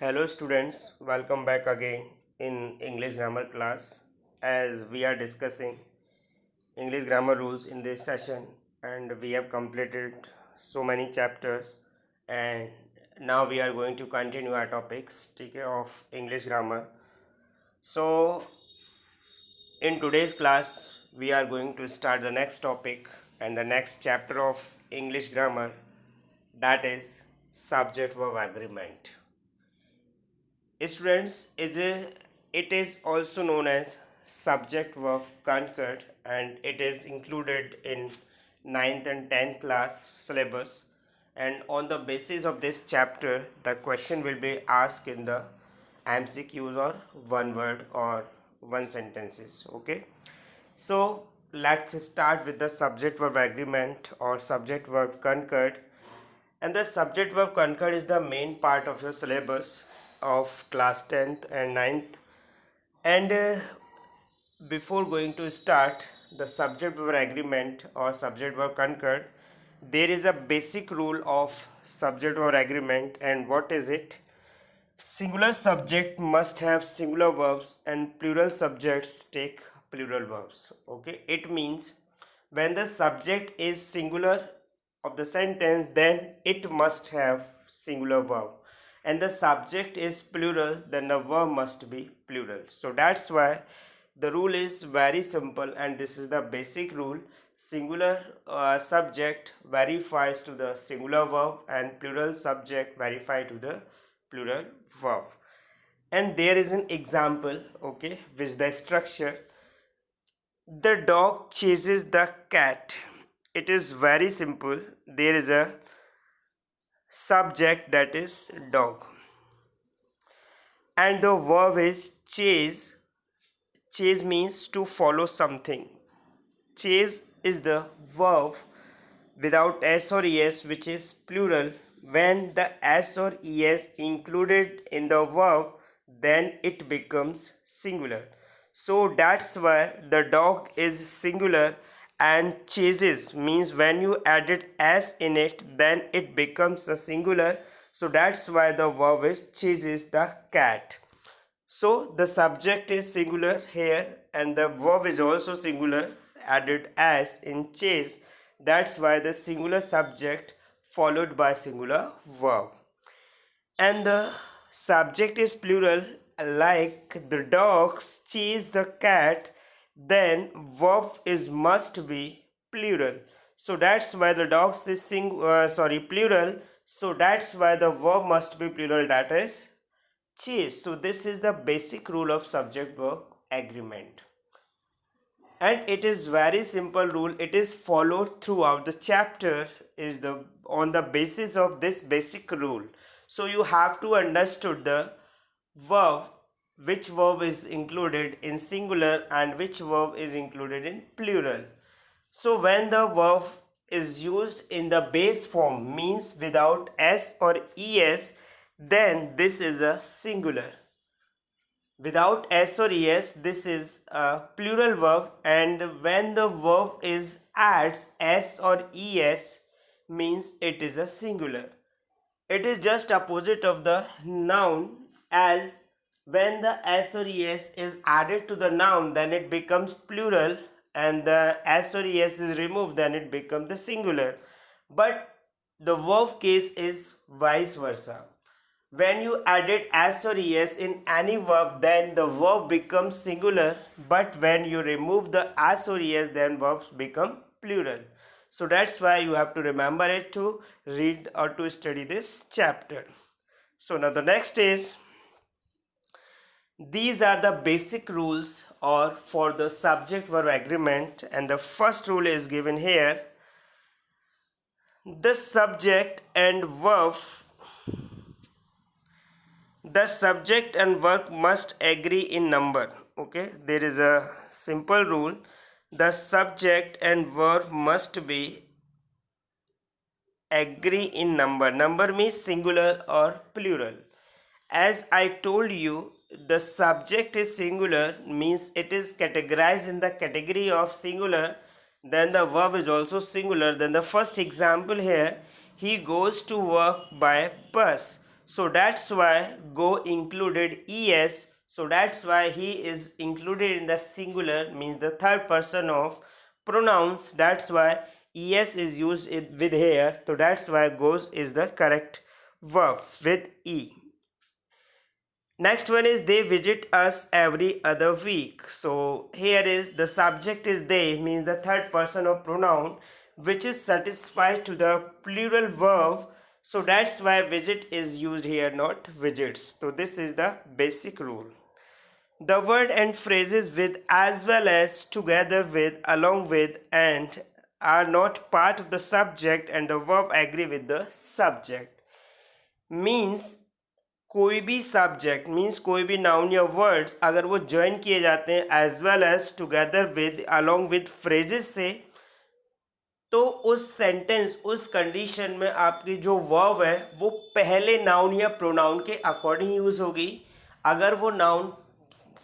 Hello students, welcome back again in English grammar class as we are discussing English grammar rules in this session, and we have completed so many chapters, and now we are going to continue our topics of English grammar. So in today's class we are going to start the next topic and the next chapter of English grammar, that is subject verb agreement. Students, it is also known as subject verb concord, and it is included in ninth and 10th class syllabus, and on the basis of this chapter the question will be asked in the MCQs or one word or one sentences. Okay, so let's start with the subject verb agreement or subject verb concord. And the subject verb concord is the main part of your syllabus of class 10th and ninth. And before going to start the subject verb agreement or subject verb concord, there is a basic rule of subject verb agreement. And what is it? Singular subject must have singular verbs and plural subjects take plural verbs. Okay, it means when the subject is singular of the sentence, then it must have singular verb, and the subject is plural, then the verb must be plural. So that's why the rule is very simple, and this is the basic rule. Singular subject verifies to the singular verb and plural subject verify to the plural verb. And there is an example, okay, with the structure: the dog chases the cat. It is very simple. There is a subject, that is dog, and the verb is chase. Chase means to follow something. Chase is the verb without s or es, which is plural. When the s or es included in the verb, then it becomes singular. So that's why the dog is singular, and chases means when you added s in it, then it becomes a singular. So that's why the verb is chases the cat. So the subject is singular here and the verb is also singular, added as in chase. That's why the singular subject followed by singular verb. And the subject is plural, like the dogs chase the cat, then verb is must be plural. So that's why the dogs is plural. So that's why the verb must be plural, that is chase. So this is the basic rule of subject verb agreement, and it is very simple rule. It is followed throughout the chapter is the on the basis of this basic rule. So you have to understood the verb, which verb is included in singular and which verb is included in plural. So when the verb is used in the base form, means without s or es, then this is a singular. Without s or es, this is a plural verb, and when the verb is adds s or es, means it is a singular. It is just opposite of the noun, as when the s or es is added to the noun, then it becomes plural, and the s or es is removed, then it becomes the singular. But the verb case is vice versa. When you added s or es in any verb, then the verb becomes singular, but when you remove the s or es, then verbs become plural. So that's why you have to remember it to read or to study this chapter. So now the next is, these are the basic rules or for the subject verb agreement, and the first rule is given here: the subject and verb the subject and verb must agree in number. Okay, there is a simple rule: the subject and verb must be agree in number. Number means singular or plural. As I told you, the subject is singular, means it is categorized in the category of singular, then the verb is also singular. Then the first example here: he goes to work by bus. So that's why go included es. So that's why he is included in the singular, means the third person of pronouns. That's why es is used with here. So that's why goes is the correct verb with e. Next one is they visit us every other week. So here is the subject is they, means the third person of pronoun, which is satisfied to the plural verb. So that's why visit is used here, not visits. So this is the basic rule. The word and phrases with, as well as, together with, along with, and are not part of the subject and the verb agree with the subject. Means कोई भी subject means कोई भी noun या word अगर वो join किए जाते हैं as well as together with along with phrases से, तो उस सेंटेंस उस कंडीशन में आपकी जो वर्ब है वो पहले नाउन या प्रोनाउन के अकॉर्डिंग यूज़ होगी. अगर वो नाउन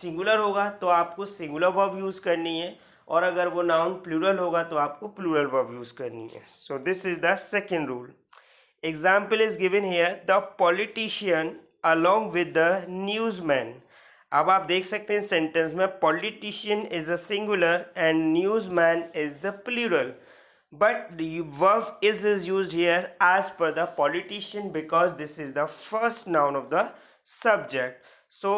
सिंगुलर होगा तो आपको सिंगुलर वर्ब यूज़ करनी है, और अगर वो नाउन प्लूरल होगा तो आपको प्लूरल वर्ब यूज़ करनी है. So this is the second rule. Example is given here, the politician along with the newsman. अब आप देख सकते हैं सेंटेंस में politician is a singular and newsman is the plural, but the verb is used here as per the politician because this is the first noun of the subject. So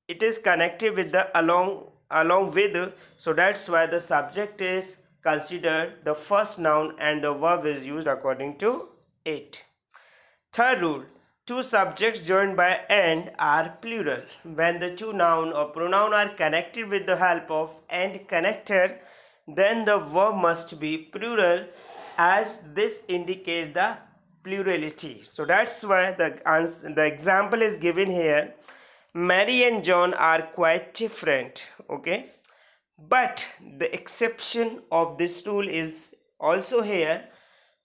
it is connected with the along with, so that's why the subject is considered the first noun and the verb is used according to it. Third rule, two subjects joined by and are plural. When the two noun or pronoun are connected with the help of and connector, then the verb must be plural, as this indicates the plurality. So that's why the example is given here. Mary and John are quite different. Okay, but the exception of this rule is also here.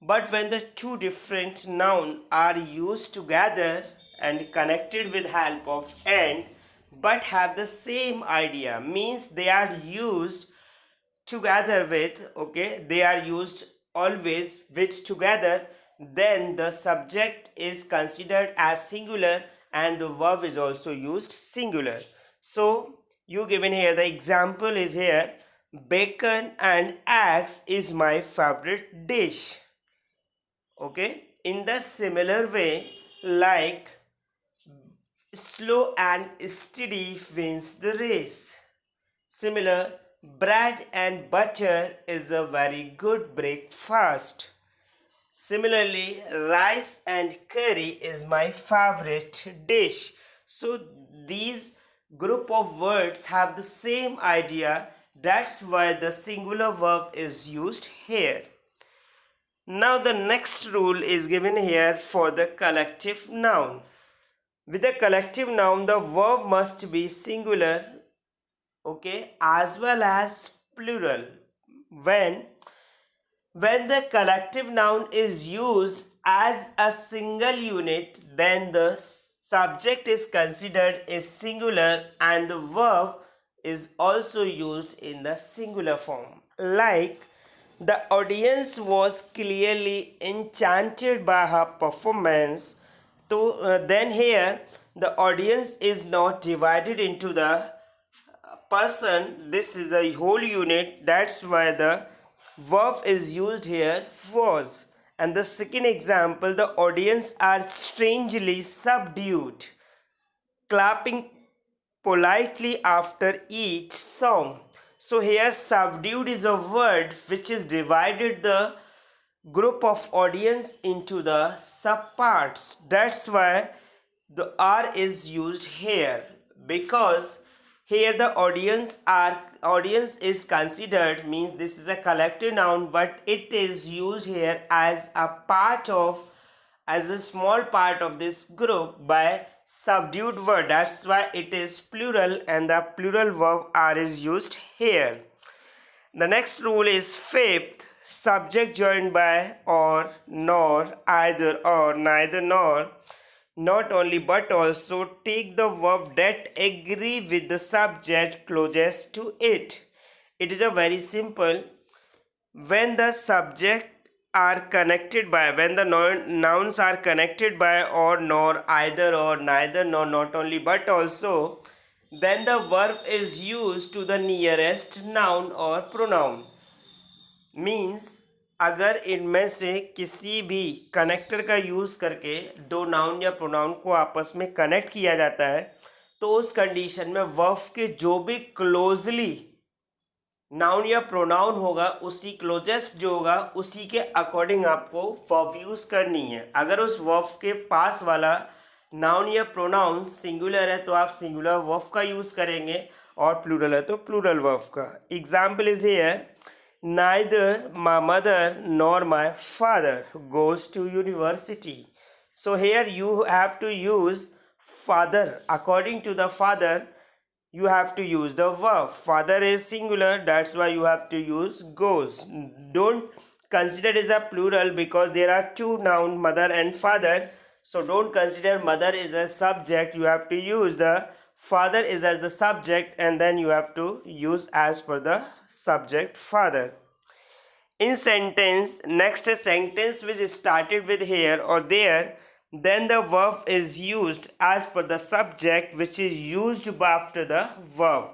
But when the two different nouns are used together and connected with help of and, but have the same idea, means they are used together with, okay, they are used always with together, then the subject is considered as singular and the verb is also used singular. So you given here the example is here, bacon and eggs is my favorite dish. Okay, in the similar way, like slow and steady wins the race. Similar, bread and butter is a very good breakfast. Similarly, rice and curry is my favorite dish. So these group of words have the same idea. That's why the singular verb is used here. Now the next rule is given here for the collective noun. With the collective noun, the verb must be singular, okay, as well as plural. When the collective noun is used as a single unit, then the subject is considered a singular and the verb is also used in the singular form. Like, the audience was clearly enchanted by her performance. So then here the audience is not divided into the person. This is a whole unit. That's why the verb is used here, was. And the second example, the audience are strangely subdued, clapping politely after each song. So here subdued is a word which is divided the group of audience into the subparts. That's why the R is used here, because here the audience is considered, means this is a collective noun, but it is used here as a small part of this group by subdued word. That's why it is plural and the plural verb are is used here. The next rule is fifth, subject joined by or, nor, either or, neither nor, not only but also take the verb that agree with the subject closest to it. It is a very simple. When the subject are connected by, when the nouns are connected by or nor, either or, neither nor, not only but also, then the verb is used to the nearest noun or pronoun. Means अगर इनमें से किसी भी connector का use करके दो noun या pronoun को आपस में कनेक्ट किया जाता है तो उस कंडीशन में वर्ब के जो भी क्लोजली नाउन या प्रोनाउन होगा उसी क्लोजेस्ट जो होगा उसी के अकॉर्डिंग आपको वर्ब यूज़ करनी है. अगर उस वर्ब के पास वाला नाउन या प्रोनाउन सिंगुलर है तो आप सिंगुलर वर्ब का यूज़ करेंगे और प्लूरल है तो प्लूरल वर्ब का. Example is here, neither my mother nor my father goes to university. So here you have to use father. According to the father, you have to use the verb. Father is singular, that's why you have to use goes. Don't consider it as a plural because there are two nouns, mother and father. So don't consider mother is a subject. You have to use the father is as the subject and then you have to use as per the subject father. In sentence, next sentence which started with here or there, then the verb is used as per the subject which is used after the verb.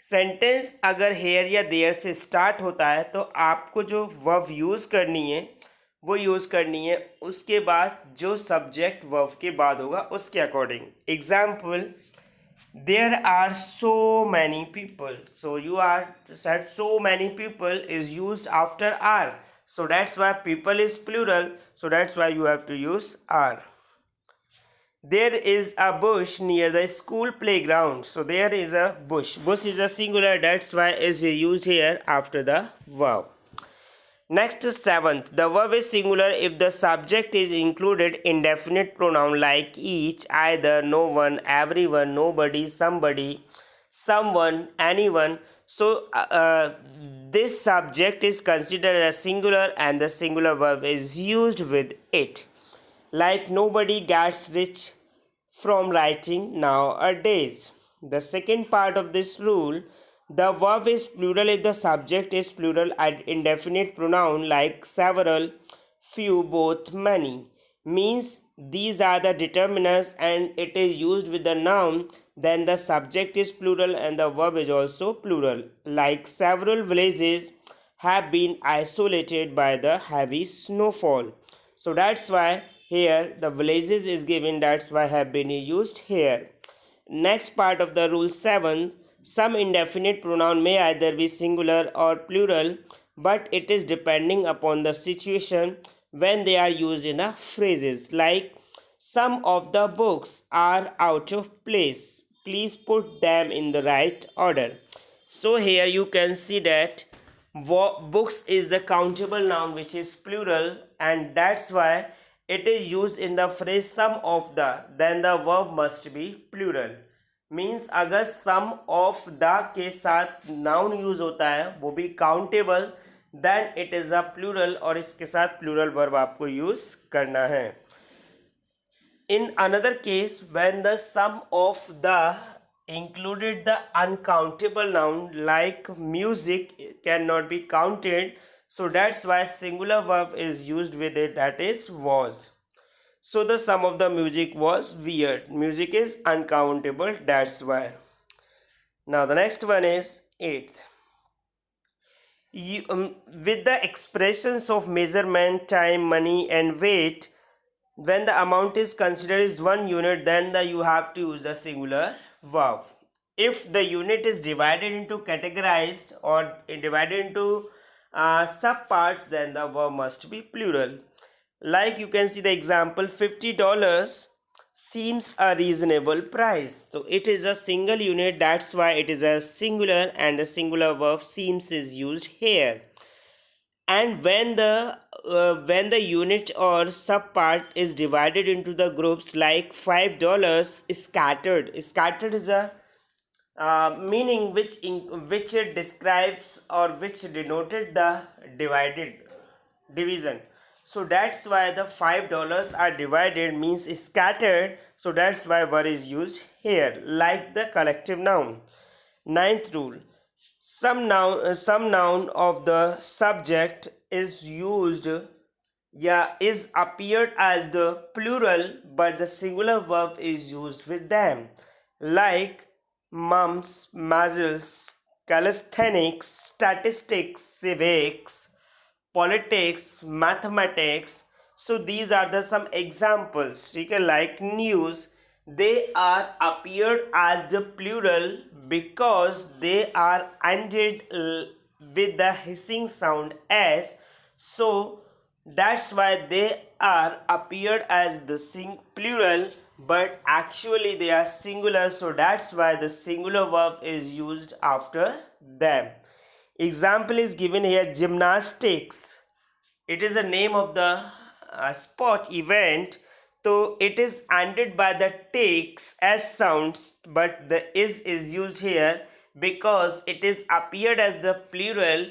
Sentence अगर hair या there से start होता है तो आपको जो verb use करनी है वो यूज़ करनी है उसके बाद जो सब्जेक्ट वर्ब के बाद होगा उसके according. Example, there are so many people. So you are said so many people is used after are. So that's why people is plural. So that's why you have to use are. There is a bush near the school playground. So there is a bush. Bush is a singular. That's why is used here after the verb. Next is seventh. The verb is singular if the subject is included indefinite pronoun like each, either, no one, everyone, nobody, somebody, someone, anyone. So this subject is considered as singular and the singular verb is used with it. Like nobody gets rich from writing nowadays. The second part of this rule, the verb is plural if the subject is plural and indefinite pronoun like several, few, both, many. Means these are the determiners and it is used with the noun, then the subject is plural and the verb is also plural. Like several villages have been isolated by the heavy snowfall. So that's why here the villages is given, that's why have been used here. Next part of the rule 7, some indefinite pronoun may either be singular or plural, but it is depending upon the situation when they are used in a phrases. Like some of the books are out of place, please put them in the right order. So here you can see that books is the countable noun which is plural and that's why it is used in the phrase some of the, then the verb must be plural. Means अगर सम of the के साथ noun use होता है वो भी countable then it is a plural और इसके साथ प्लूरल वर्ब आपको यूज करना है. In another case when the sum of the included the uncountable noun like music cannot be counted, so that's why singular verb is used with it, that is was. So the sum of the music was weird. Music is uncountable, that's why. Now the next one is 8th. With the expressions of measurement, time, money and weight, when the amount is considered as one unit, then you have to use the singular verb. If the unit is divided into categorized or divided into subparts, then the verb must be plural. Like you can see the example, $50 seems a reasonable price. So it is a single unit, that's why it is a singular and the singular verb seems is used here. And when the unit or subpart is divided into the groups like $5 scattered is a meaning which it describes or which denoted the division. So that's why the $5 are divided means scattered. So that's why verb is used here like the collective noun. Ninth rule, Some noun of the subject is used, yeah, is appeared as the plural, but the singular verb is used with them, like mumps, measles, calisthenics, statistics, civics, politics, mathematics. So these are the some examples. Like news, they are appeared as the plural because they are ended with the hissing sound s. So that's why they are appeared as the plural, but actually they are singular. So that's why the singular verb is used after them. Example is given here: gymnastics. It is the name of the sport event. So it is ended by the takes as sounds, but the is used here because it is appeared as the plural,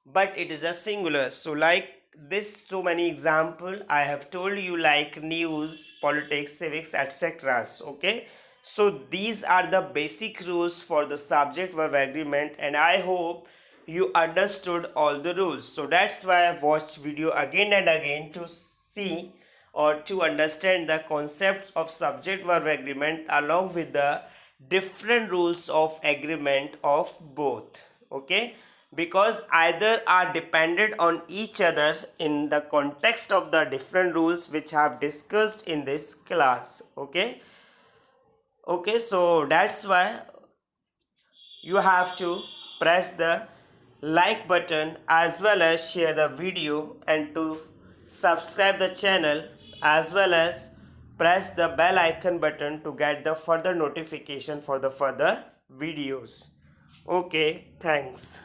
but it is a singular. So like this, so many example I have told you, like news, politics, civics, etc. Okay, so these are the basic rules for the subject verb agreement, and I hope you understood all the rules. So that's why I watched video again and again to see or to understand the concepts of subject verb agreement along with the different rules of agreement of both. Okay, because either are dependent on each other in the context of the different rules which I have discussed in this class. Okay, so that's why you have to press the like button as well as share the video, and to subscribe the channel as well as press the bell icon button to get the further notification for the further videos. Okay, thanks.